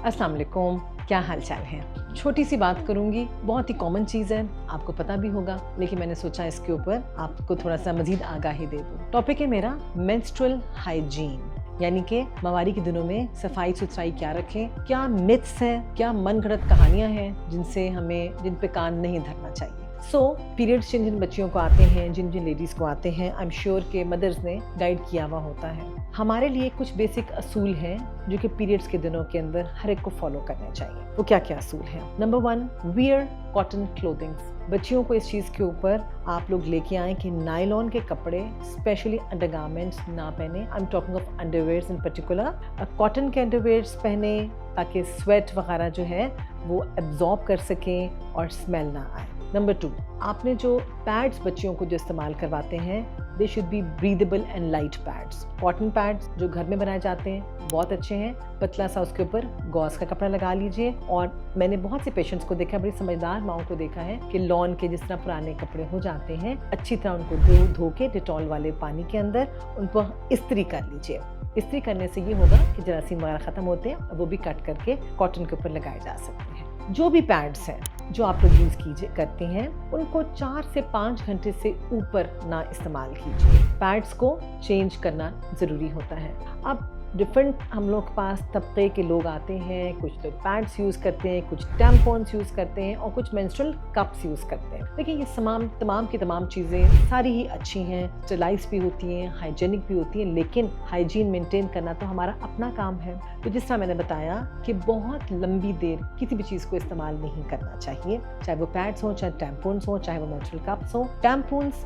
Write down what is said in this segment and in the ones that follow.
अस्सलाम वालेकुम, क्या हाल चाल है। छोटी सी बात करूंगी, बहुत ही कॉमन चीज़ है, आपको पता भी होगा, लेकिन मैंने सोचा इसके ऊपर आपको थोड़ा सा मजीद आगाही दे दूं। टॉपिक है मेरा मेंस्ट्रुअल हाइजीन, यानी कि माहवारी के दिनों में सफाई सुथराई क्या रखें, क्या मिथ्स हैं, क्या मनगढ़ंत कहानियां हैं जिन पे कान नहीं धरना चाहिए। पीरियड्स जिन जिन बच्चियों को आते हैं, जिन जिन लेडीज़ को आते हैं, आई एम श्योर के मदर्स ने गाइड किया हुआ होता है। हमारे लिए कुछ बेसिक असूल हैं जो कि पीरियड्स के दिनों के अंदर हर एक को फॉलो करने चाहिए। वो क्या क्या असूल हैं? Number 1, wear cotton clothings. बच्चियों को इस चीज़ के ऊपर आप लोग लेके आएँ कि नायलॉन के कपड़े, स्पेशली अंडरगारमेंट्स ना पहने। I am talking of underwears in particular. Cotton के अंडरवेयर्स पहने ताकि स्वेट वगैरह जो है वो एब्जॉर्ब कर सकें और स्मेल ना आए। नंबर 2, आपने जो पैड्स बच्चियों को जो इस्तेमाल करवाते हैं, they should be breathable and light pads. Cotton pads जो घर में बनाए जाते हैं बहुत अच्छे हैं, पतला सा उसके ऊपर गॉज का कपड़ा लगा लीजिए। और मैंने बहुत से पेशेंट्स को देखा, बड़ी समझदार माओं को देखा है कि लॉन के जिस तरह पुराने कपड़े हो जाते हैं, अच्छी तरह उनको धो के डिटॉल वाले पानी के अंदर उनको इस्त्री कर लीजिए। इस्त्री करने से ये होगा कि जरासीम वगैरह ख़त्म होते हैं, वो भी कट करके कॉटन के ऊपर लगाए जा सकते हैं। जो भी पैड्स हैं जो आप लोग यूज़ करते हैं, उनको 4 से 5 घंटे से ऊपर ना इस्तेमाल कीजिए। पैड्स को चेंज करना ज़रूरी होता है। अब डिफरेंट हम लोग के पास तबके के लोग आते हैं, कुछ लोग पैड्स यूज़ करते हैं, कुछ टैम्पॉन्स यूज़ करते हैं और कुछ मेंस्ट्रुअल कप्स यूज़ करते हैं। देखिए, ये तमाम की तमाम चीज़ें सारी ही अच्छी हैं, स्टेलाइज भी होती हैं, हाइजेनिक भी होती हैं, लेकिन हाइजीन मेंटेन करना तो हमारा अपना काम है। तो जिस तरह मैंने बताया कि बहुत लंबी देर किसी भी चीज़ को इस्तेमाल नहीं करना चाहिए, चाहे वो पैड्स हों, चाहे टैम्पॉन्स हों, चाहे वो मेंस्ट्रुअल कप्स हों। टैम्पॉन्स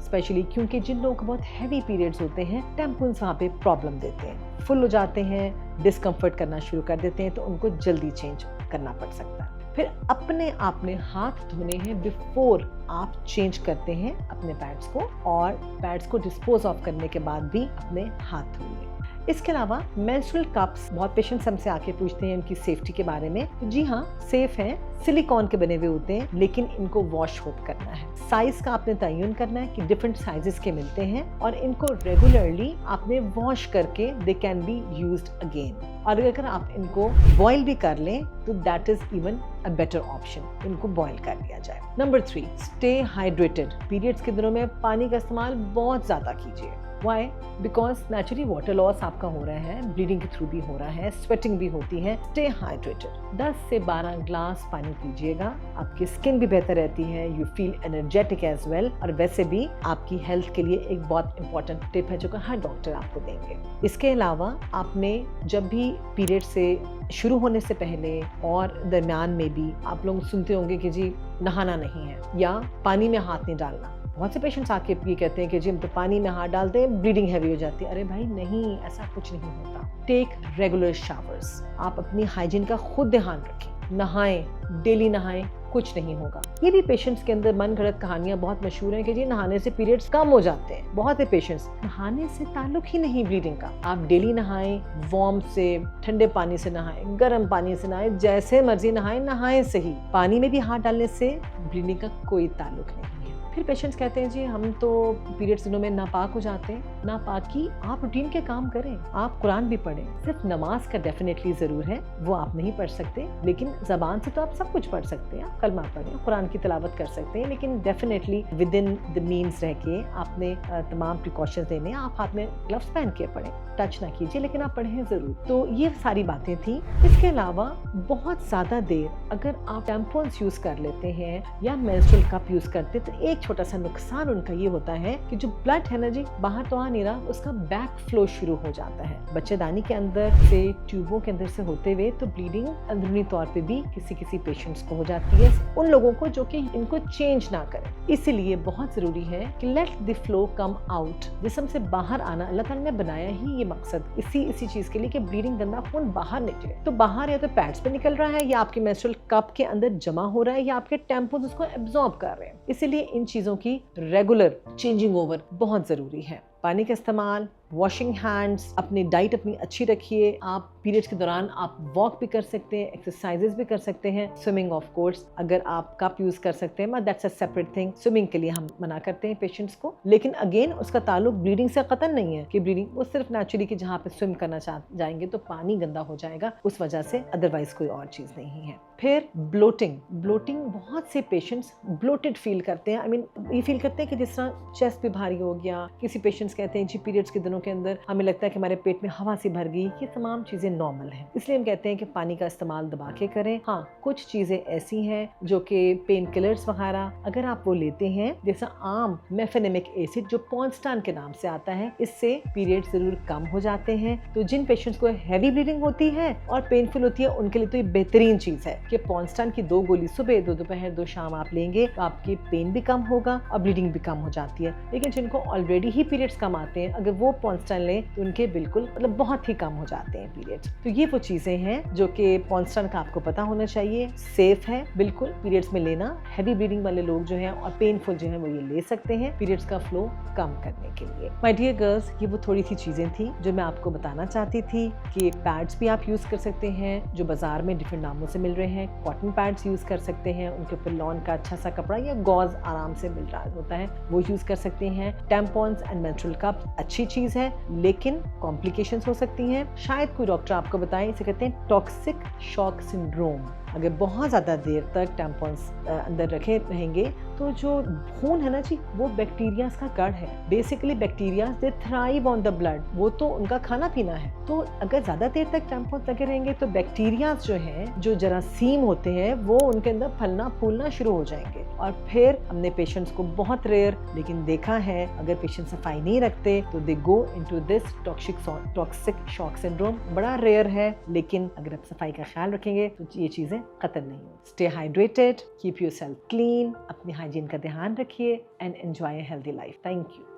स्पेशली क्योंकि जिन लोगों को बहुत हैवी पीरियड्स होते हैं, टैम्पॉन्स वहाँ पे प्रॉब्लम देते हैं, फुल हो जाते हैं, डिस्कम्फर्ट करना शुरू कर देते हैं, तो उनको जल्दी चेंज करना पड़ सकता है। फिर अपने आपने हाथ धोने हैं बिफोर आप चेंज करते हैं अपने पैड्स को, और पैड्स को डिस्पोज ऑफ करने के बाद भी अपने हाथ धोइए। इसके अलावा मेंस्ट्रुअल कप्स, बहुत पेशेंट्स हमसे आके पूछते हैं उनकी सेफ्टी के बारे में। जी हाँ, सेफ हैं, सिलिकॉन के बने हुए होते हैं, लेकिन इनको वॉश होप करना है। साइज का आपने तयन करना है कि डिफरेंट साइजेस के मिलते हैं, और इनको रेगुलरली आपने वॉश करके they can be used again. और अगर आप इनको बॉयल भी कर लें तो that is even a better option, इनको बॉयल कर लिया जाए। Number 3, stay hydrated. पीरियड्स के दिनों में पानी का इस्तेमाल बहुत ज़्यादा कीजिए। Why? Because naturally water loss आपका हो रहा है, ब्लीडिंग के थ्रू भी हो रहा है, स्वेटिंग भी होती है। Stay hydrated. 10 से 12 ग्लास पानी पीजिएगा, आपकी स्किन भी बेहतर रहती है, you feel energetic as well, और वैसे भी आपकी हेल्थ के लिए एक बहुत इंपॉर्टेंट टिप है जो कि हर डॉक्टर आपको देंगे। इसके अलावा आपने जब भी पीरियड से शुरू होने से पहले और दरमियान में भी आप लोग सुनते होंगे कि जी नहाना नहीं है या पानी में हाथ नहीं डालना। बहुत से पेशेंट्स आके ये कहते हैं कि जी हम तो पानी में हाथ डालते हैं, ब्लीडिंग हैवी हो जाती है। अरे भाई नहीं, ऐसा कुछ नहीं होता। Take regular showers. आप अपनी हाइजीन का खुद ध्यान रखें, नहाएं, डेली नहाएं, कुछ नहीं होगा। ये भी पेशेंट्स के अंदर मनगढ़ंत कहानियां बहुत मशहूर हैं कि जी नहाने से पीरियड्स कम हो जाते हैं। बहुत से पेशेंट्स, नहाने से ताल्लुक ही नहीं ब्लीडिंग का। आप डेली नहाएं, वार्म से, ठंडे पानी से नहाएं, गर्म पानी से नहाएं, जैसे मर्जी नहाएं सही। पानी में भी हाथ डालने से ब्लीडिंग का कोई ताल्लुक नहीं है। फिर पेशेंट्स कहते हैं जी हम तो पीरियड्स दिनों में नापाक हो जाते हैं। नापाकी, आप रूटीन के काम करें, आप कुरान भी पढ़ें। सिर्फ नमाज का डेफिनेटली ज़रूर है, वो आप नहीं पढ़ सकते, लेकिन ज़बान से तो आप सब कुछ पढ़ सकते हैं। आप कलमा पढ़ें, कुरान की तिलावत कर सकते हैं, लेकिन definitely with in the means रह के आपने तमाम प्रिकॉशंस लेने। आप हाथ में ग्लव्स पहन के पढ़ें, टच ना कीजिए, लेकिन आप पढ़ें ज़रूर। तो ये सारी बातें थी। इसके अलावा बहुत ज़्यादा देर अगर आप टैम्पॉन्स यूज़ कर लेते हैं या मेंस्ट्रुअल कप यूज़ करते हैं, तो एक छोटा सा नुकसान उनका ये होता है कि जो ब्लड है ना जी, बाहर तो आ नहीं रहा, उसका बैक फ्लो शुरू हो जाता है बच्चेदानी के अंदर से, ट्यूबों के अंदर से होते हुए। तो ब्लीडिंग अंदरूनी तौर पे भी किसी पेशेंट्स को हो जाती है, उन लोगों को जो कि इनको चेंज ना करें। इसीलिए बहुत जरूरी है कि let the flow come out. जिस्म से बाहर आना अल्लाह ताला ने बनाया ही ये मकसद इसी चीज के लिए कि ब्लीडिंग गंदा खून बाहर निकले। तो बाहर या तो पैड्स पे निकल रहा है, या आपके मेंस्ट्रुअल कप के अंदर जमा हो रहा है, या आपके टैम्पॉन्स उसको एब्जॉर्ब कर रहे हैं। इसीलिए इन चीजों की रेगुलर चेंजिंग ओवर बहुत जरूरी है। पानी का इस्तेमाल, वॉशिंग हैंड्स, अपनी डाइट अपनी अच्छी रखिए। आप पीरियड्स के दौरान आप वॉक भी कर सकते हैं, एक्सरसाइजेस भी कर सकते हैं, स्विमिंग ऑफ कोर्स अगर आप कप यूज कर सकते हैं, but that's a separate thing. Swimming के लिए हम मना करते हैं पेशेंट्स को, लेकिन अगेन उसका ताल्लुक ब्लीडिंग से कतई नहीं है कि ब्लीडिंग वो सिर्फ नेचुरली कि जहाँ पे स्विम करना जाएंगे तो पानी गंदा हो जाएगा उस वजह से, अदरवाइज कोई और चीज नहीं है। फिर ब्लोटिंग बहुत से पेशेंट्स ब्लोटेड फील करते हैं। ये फील करते हैं कि जिस तरह चेस्ट भी भारी हो गया। किसी पेशेंट्स कहते हैं जी पीरियड्स के दिनों के अंदर हमें लगता है कि हमारे पेट में हवा सी भर गई। ये तमाम चीजें नॉर्मल हैं, इसलिए हम कहते हैं कि पानी का इस्तेमाल दबा के करें। हाँ, कुछ चीजें ऐसी हैं जो कि पेन किलर्स वगैरह अगर आप वो लेते हैं, जैसा आम मेफेनेमिक एसिड जो पॉन्स्टान के नाम से आता है, इससे पीरियड जरूर कम हो जाते हैं। तो जिन पेशेंट्स को हैवी ब्लीडिंग होती है और पेनफुल होती है उनके लिए तो ये बेहतरीन चीज है कि पॉन्स्टान की 2 गोली सुबह, 2 दोपहर, 2 शाम आप लेंगे तो आपकी पेन भी कम होगा और ब्लीडिंग भी कम हो जाती है। लेकिन जिनको ऑलरेडी ही पीरियड्स कम आते हैं, अगर वो पॉन्स्टान लें तो उनके बिल्कुल मतलब बहुत ही कम हो जाते हैं पीरियड्स। तो ये वो चीजें हैं जो कि पॉन्स्टान का आपको पता होना चाहिए। सेफ है बिल्कुल पीरियड्स में लेना। हैवी ब्लीडिंग वाले लोग जो हैं और पेनफुल जो हैं वो ये ले सकते हैं पीरियड्स का फ्लो कम करने के लिए। माय डियर गर्ल्स, ये वो थोड़ी सी चीजें थी जो मैं आपको बताना चाहती थी कि पैड्स भी आप यूज कर सकते हैं जो बाजार में डिफरेंट नामों से मिल रहे हैं। कॉटन पैड्स यूज कर सकते हैं, उनके ऊपर लॉन का अच्छा सा कपड़ा या गॉज आराम से मिल रहा होता है वो यूज कर सकते हैं। टैम्पॉन्स एंड मेंस्ट्रुअल कप अच्छी चीज है, लेकिन कॉम्प्लिकेशंस हो सकती हैं। शायद कोई डॉक्टर आपको बताए, इसे कहते हैं टॉक्सिक शॉक सिंड्रोम। अगर बहुत ज़्यादा देर तक टैम्पॉन्स अंदर रखे रहेंगे तो जो खून है ना जी, वो बैक्टीरियाज का गढ़ है। Basically bacterias they thrive on the blood, वो तो उनका खाना पीना है। तो अगर ज़्यादा देर तक टैम्पॉन्स लगे रहेंगे तो बैक्टीरियाज जो हैं, जो जरासीम होते हैं, वो उनके अंदर फलना फूलना शुरू हो जाएंगे। और फिर हमने पेशेंट्स को बहुत रेयर लेकिन देखा है, अगर पेशेंट सफाई नहीं रखते तो they go into this toxic shock syndrome. बड़ा रेयर है, लेकिन अगर आप सफाई का ख्याल रखेंगे तो ये चीज़ें खतरनाक नहीं हो। Stay hydrated, keep yourself clean, अपनी हाइजीन का ध्यान रखिए and enjoy a healthy life. Thank you.